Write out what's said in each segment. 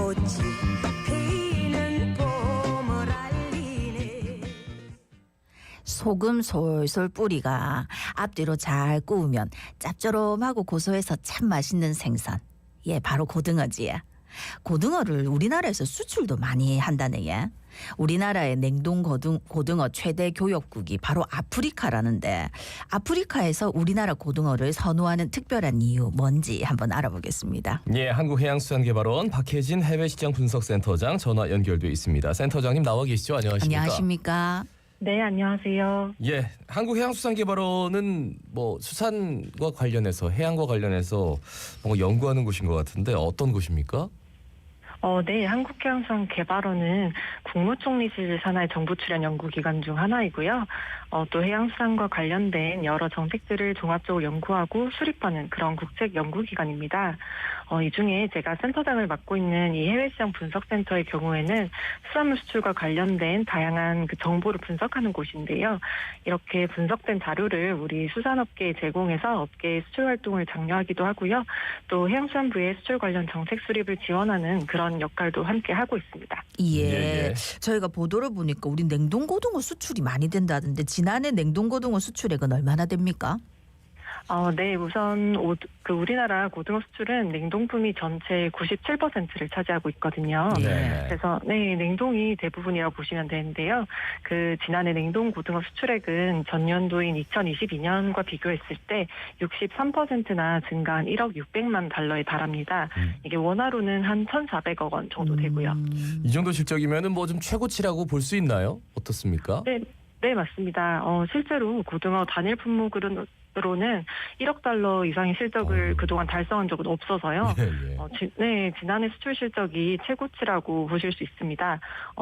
꽃이 피는 봄을 알리네. 소금 솔솔 뿌리가 앞뒤로 잘 구우면 짭조름하고 고소해서 참 맛있는 생선. 예, 바로 고등어지. 고등어를 우리나라에서 수출도 많이 한다네. 예. 우리나라의 냉동 고등어 최대 교역국이 바로 아프리카라는데 아프리카에서 우리나라 고등어를 선호하는 특별한 이유 뭔지 한번 알아보겠습니다. 예, 한국해양수산개발원 박혜진 해외시장 분석센터장 전화 연결돼 있습니다. 센터장님 나와 계시죠? 안녕하십니까? 안녕하십니까? 네, 안녕하세요. 예, 한국해양수산개발원은 뭐 수산과 관련해서 해양과 관련해서 뭔가 연구하는 곳인 것 같은데 어떤 곳입니까? 네, 한국해양수산개발원은 국무총리실 산하의 정부 출연 연구기관 중 하나이고요. 또 해양수산과 관련된 여러 정책들을 종합적으로 연구하고 수립하는 그런 국책 연구기관입니다. 이 중에 제가 센터장을 맡고 있는 이 해외시장 분석센터의 경우에는 수산물 수출과 관련된 다양한 그 정보를 분석하는 곳인데요. 이렇게 분석된 자료를 우리 수산업계에 제공해서 업계의 수출 활동을 장려하기도 하고요. 또 해양수산부의 수출 관련 정책 수립을 지원하는 그런 역할도 함께 하고 있습니다. 예, 저희가 보도를 보니까 우리 냉동고등어 수출이 많이 된다던데 지난해 냉동고등어 수출액은 얼마나 됩니까? 네, 우선 우리나라 고등어 수출은 냉동품이 전체의 97%를 차지하고 있거든요. 네. 그래서 냉동이 대부분이라고 보시면 되는데요. 지난해 냉동 고등어 수출액은 전년도인 2022년과 비교했을 때 63%나 증가한 1억 600만 달러에 달합니다. 이게 원화로는 한 1,400억 원 정도 되고요. 이 정도 실적이면은 뭐 좀 최고치라고 볼 수 있나요? 어떻습니까? 네, 맞습니다. 실제로 고등어 단일 품목으로는 1억 달러 이상의 실적을 그동안 달성한 적은 없어서요. 지난해 수출 실적이 최고치라고 보실 수 있습니다.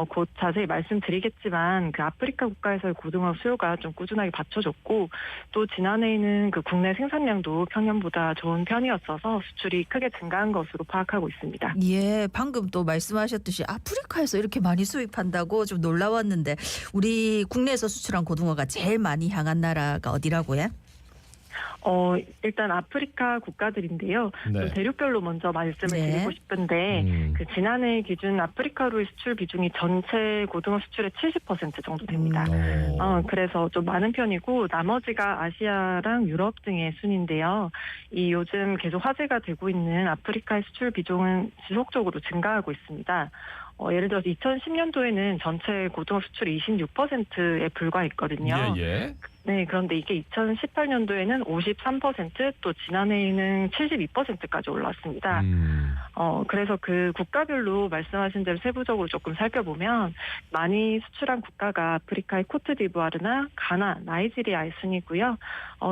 곧 자세히 말씀드리겠지만 그 아프리카 국가에서의 고등어 수요가 좀 꾸준하게 받쳐줬고 또 지난해에는 그 국내 생산량도 평년보다 좋은 편이었어서 수출이 크게 증가한 것으로 파악하고 있습니다. 예, 방금 또 말씀하셨듯이 아프리카에서 이렇게 많이 수입한다고 좀 놀라웠는데 우리 국내에서 수출한 고등어가 제일 많이 향한 나라가 어디라고요? 일단 아프리카 국가들인데요. 네. 좀 대륙별로 먼저 말씀을 드리고 싶은데 지난해 기준 아프리카로의 수출 비중이 전체 고등어 수출의 70% 정도 됩니다. 그래서 좀 많은 편이고 나머지가 아시아랑 유럽 등의 순인데요. 이 요즘 계속 화제가 되고 있는 아프리카의 수출 비중은 지속적으로 증가하고 있습니다. 예를 들어서 2010년도에는 전체 고등어 수출이 26%에 불과했거든요. 네, 그런데 이게 2018년도에는 53%, 또 지난해에는 72%까지 올랐습니다. 그래서 그 국가별로 말씀하신 대로 세부적으로 조금 살펴보면 많이 수출한 국가가 아프리카의 코트디부아르나 가나, 나이지리아의 순이고요.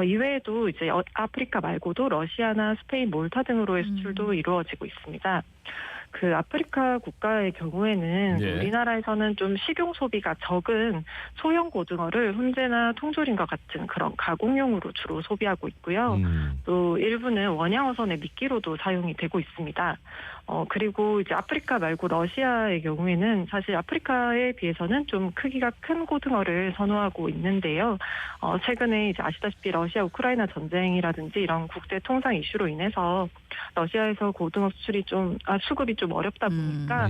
이외에도 이제 아프리카 말고도 러시아나 스페인, 몰타 등으로의 수출도 이루어지고 있습니다. 그 아프리카 국가의 경우에는 우리나라에서는 좀 식용 소비가 적은 소형 고등어를 훈제나 통조림과 같은 그런 가공용으로 주로 소비하고 있고요. 또 일부는 원양어선의 미끼로도 사용이 되고 있습니다. 그리고 이제 아프리카 말고 러시아의 경우에는 사실 아프리카에 비해서는 좀 크기가 큰 고등어를 선호하고 있는데요. 최근에 이제 아시다시피 러시아 우크라이나 전쟁이라든지 이런 국제 통상 이슈로 인해서 러시아에서 고등어 수출이 수급이 좀 어렵다 보니까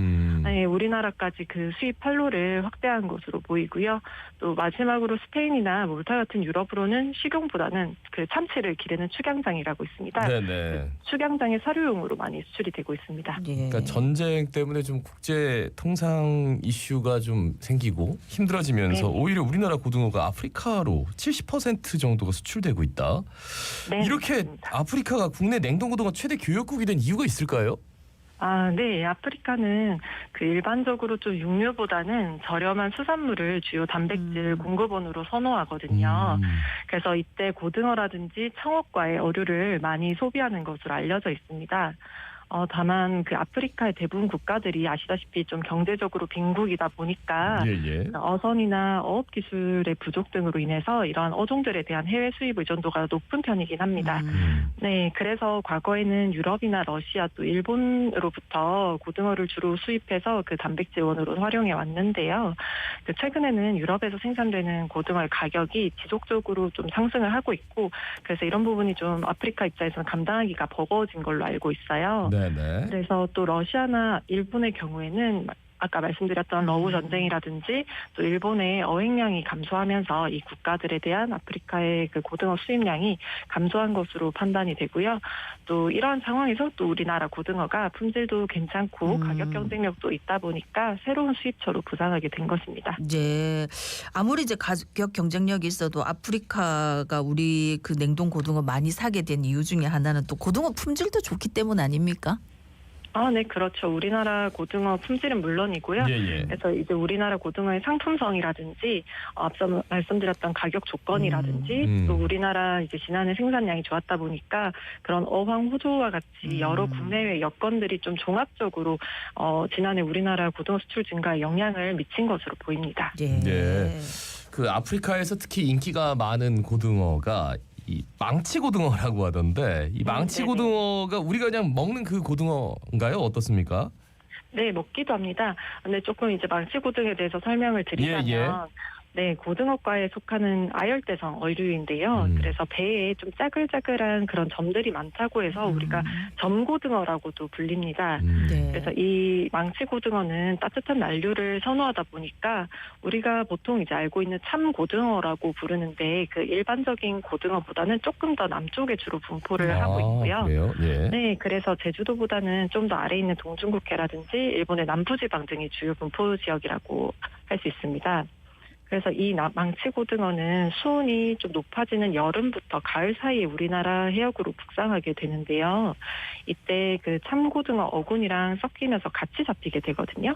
우리나라까지 그 수입 판로를 확대한 것으로 보이고요. 또 마지막으로 스페인이나 몰타 같은 유럽으로는 식용보다는 그 참치를 기르는 축양장이라고 있습니다. 그 축양장의 사료용으로 많이 수출이 되고 있습니다. 그러니까 전쟁 때문에 좀 국제 통상 이슈가 좀 생기고 힘들어지면서 오히려 우리나라 고등어가 아프리카로 70% 정도가 수출되고 있다. 이렇게 맞습니다. 아프리카가 국내 냉동고등어 최대 교역국이 된 이유가 있을까요? 네. 아프리카는 그 일반적으로 좀 육류보다는 저렴한 수산물을 주요 단백질 공급원으로 선호하거든요. 그래서 이때 고등어라든지 청어과의 어류를 많이 소비하는 것으로 알려져 있습니다. 다만 그 아프리카의 대부분 국가들이 아시다시피 좀 경제적으로 빈국이다 보니까 어선이나 어업 기술의 부족 등으로 인해서 이러한 어종들에 대한 해외 수입 의존도가 높은 편이긴 합니다. 네, 그래서 과거에는 유럽이나 러시아 또 일본으로부터 고등어를 주로 수입해서 그 단백질원으로 활용해 왔는데요. 최근에는 유럽에서 생산되는 고등어의 가격이 지속적으로 좀 상승을 하고 있고 그래서 이런 부분이 좀 아프리카 입장에서는 감당하기가 버거워진 걸로 알고 있어요. 네네. 그래서 또 러시아나 일본의 경우에는 아까 말씀드렸던 러우 전쟁이라든지 또 일본의 어획량이 감소하면서 이 국가들에 대한 아프리카의 그 고등어 수입량이 감소한 것으로 판단이 되고요. 또 이러한 상황에서 또 우리나라 고등어가 품질도 괜찮고 가격 경쟁력도 있다 보니까 새로운 수입처로 부상하게 된 것입니다. 네. 아무리 이제 가격 경쟁력이 있어도 아프리카가 우리 그 냉동 고등어 많이 사게 된 이유 중에 하나는 또 고등어 품질도 좋기 때문 아닙니까? 네, 그렇죠. 우리나라 고등어 품질은 물론이고요. 예. 그래서 이제 우리나라 고등어의 상품성이라든지 앞서 말씀드렸던 가격 조건이라든지 또 우리나라 이제 지난해 생산량이 좋았다 보니까 그런 어황 호조와 같이 여러 국내외 여건들이 좀 종합적으로 지난해 우리나라 고등어 수출 증가에 영향을 미친 것으로 보입니다. 네. 그 아프리카에서 특히 인기가 많은 고등어가 이 망치 고등어라고 하던데 이 망치 고등어가 우리가 그냥 먹는 그 고등어인가요? 어떻습니까? 네, 먹기도 합니다. 근데 조금 이제 망치 고등어에 대해서 설명을 드리자면 네, 고등어과에 속하는 아열대성 어류인데요. 그래서 배에 좀 짜글짜글한 그런 점들이 많다고 해서 우리가 점고등어라고도 불립니다. 네. 그래서 이 망치고등어는 따뜻한 난류를 선호하다 보니까 우리가 보통 이제 알고 있는 참고등어라고 부르는데 그 일반적인 고등어보다는 조금 더 남쪽에 주로 분포를 하고 있고요. 그래요? 예. 네, 그래서 제주도보다는 좀 더 아래에 있는 동중국해라든지 일본의 남부지방 등이 주요 분포 지역이라고 할 수 있습니다. 그래서 이 망치고등어는 수온이 좀 높아지는 여름부터 가을 사이에 우리나라 해역으로 북상하게 되는데요. 이때 그 참고등어 어군이랑 섞이면서 같이 잡히게 되거든요.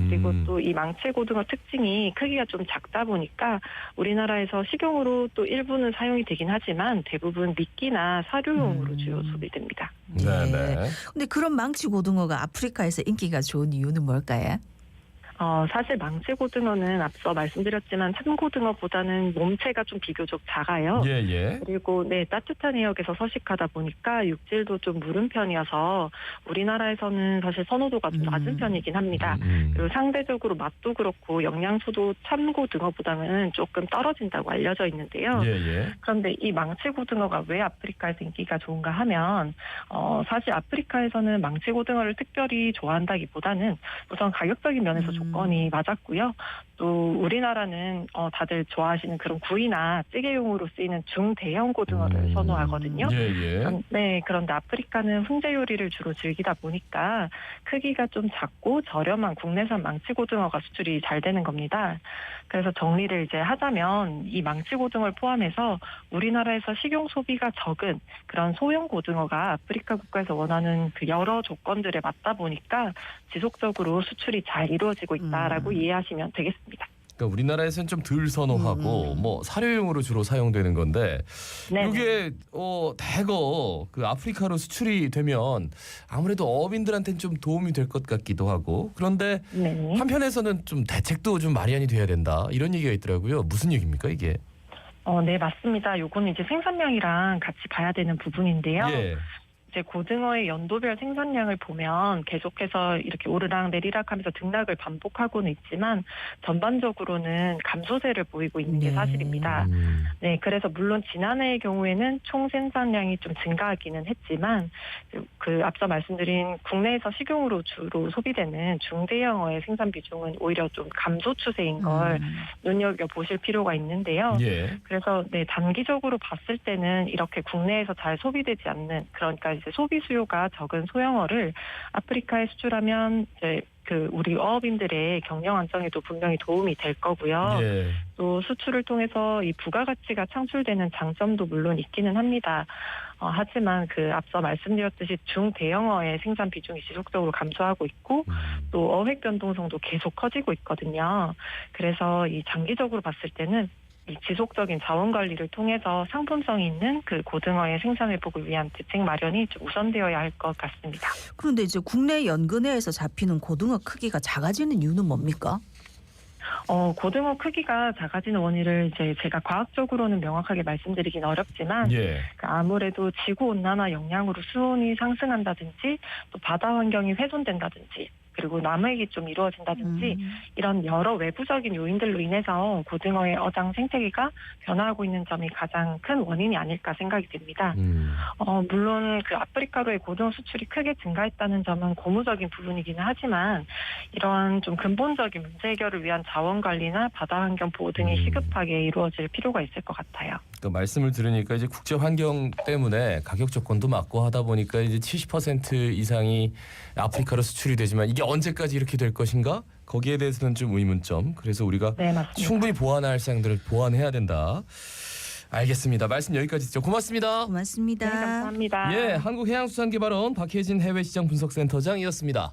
그리고 또 이 망치고등어 특징이 크기가 좀 작다 보니까 우리나라에서 식용으로 또 일부는 사용이 되긴 하지만 대부분 미끼나 사료용으로 주요 소비됩니다. 네네. 근데 그런 망치 고등어가 아프리카에서 인기가 좋은 이유는 뭘까요? 사실 망치고등어는 앞서 말씀드렸지만 참고등어보다는 몸체가 좀 비교적 작아요. 예. 그리고 네, 따뜻한 해역에서 서식하다 보니까 육질도 좀 무른 편이어서 우리나라에서는 사실 선호도가 좀 낮은 편이긴 합니다. 그리고 상대적으로 맛도 그렇고 영양소도 참고등어보다는 조금 떨어진다고 알려져 있는데요. 예. 그런데 이 망치고등어가 왜 아프리카에서 인기가 좋은가 하면 사실 아프리카에서는 망치고등어를 특별히 좋아한다기보다는 우선 가격적인 면에서 조건이 맞았고요. 또 우리나라는 다들 좋아하시는 그런 구이나 찌개용으로 쓰이는 중대형 고등어를 선호하거든요. 예. 네, 그런데 아프리카는 훈제 요리를 주로 즐기다 보니까 크기가 좀 작고 저렴한 국내산 망치고등어가 수출이 잘 되는 겁니다. 그래서 정리를 이제 하자면 이 망치고등어를 포함해서 우리나라에서 식용 소비가 적은 그런 소형 고등어가 아프리카 국가에서 원하는 그 여러 조건들에 맞다 보니까 지속적으로 수출이 잘 이루어지고 있다라고 이해하시면 되겠습니다. 그러니까 우리나라에서는 좀 덜 선호하고 뭐 사료용으로 주로 사용되는 건데 이게 대거 그 아프리카로 수출이 되면 아무래도 어민들한테는 좀 도움이 될 것 같기도 하고 그런데 한편에서는 좀 대책도 좀 마련이 돼야 된다 이런 얘기가 있더라고요. 무슨 얘기입니까 이게? 네, 맞습니다. 요거는 이제 생산량이랑 같이 봐야 되는 부분인데요. 예. 이제 고등어의 연도별 생산량을 보면 계속해서 이렇게 오르락 내리락 하면서 등락을 반복하고는 있지만 전반적으로는 감소세를 보이고 있는 게 사실입니다. 네, 그래서 물론 지난해의 경우에는 총 생산량이 좀 증가하기는 했지만 그 앞서 말씀드린 국내에서 식용으로 주로 소비되는 중대형어의 생산 비중은 오히려 좀 감소 추세인 걸 눈여겨보실 필요가 있는데요. 예. 그래서 네, 단기적으로 봤을 때는 이렇게 국내에서 잘 소비되지 않는 그러니까 이제 소비 수요가 적은 소형어를 아프리카에 수출하면 이제 그 우리 어업인들의 경영 안정에도 분명히 도움이 될 거고요. 예. 또 수출을 통해서 이 부가가치가 창출되는 장점도 물론 있기는 합니다. 하지만 그 앞서 말씀드렸듯이 중대형어의 생산 비중이 지속적으로 감소하고 있고 또 어획 변동성도 계속 커지고 있거든요. 그래서 이 장기적으로 봤을 때는 이 지속적인 자원 관리를 통해서 상품성이 있는 그 고등어의 생산 회복을 위한 대책 마련이 좀 우선되어야 할 것 같습니다. 그런데 이제 국내 연근해에서 잡히는 고등어 크기가 작아지는 이유는 뭡니까? 고등어 크기가 작아지는 원인을 이제 제가 과학적으로는 명확하게 말씀드리긴 어렵지만 아무래도 지구 온난화 영향으로 수온이 상승한다든지 또 바다 환경이 훼손된다든지 그리고 남획이 좀 이루어진다든지 이런 여러 외부적인 요인들로 인해서 고등어의 어장 생태계가 변화하고 있는 점이 가장 큰 원인이 아닐까 생각이 듭니다. 물론 그 아프리카로의 고등어 수출이 크게 증가했다는 점은 고무적인 부분이기는 하지만 이러한 좀 근본적인 문제 해결을 위한 자원 관리나 바다 환경 보호 등이 시급하게 이루어질 필요가 있을 것 같아요. 그러니까 말씀을 들으니까 이제 국제 환경 때문에 가격 조건도 맞고 하다 보니까 이제 70% 이상이 아프리카로 수출이 되지만 이게 언제까지 이렇게 될 것인가? 거기에 대해서는 좀 의문점. 그래서 우리가 네, 맞습니다. 충분히 보완할 사항들을 보완해야 된다. 알겠습니다. 말씀 여기까지 듣죠. 고맙습니다. 고맙습니다. 네, 감사합니다. 예, 한국해양수산개발원 박혜진 해외시장 분석센터장이었습니다.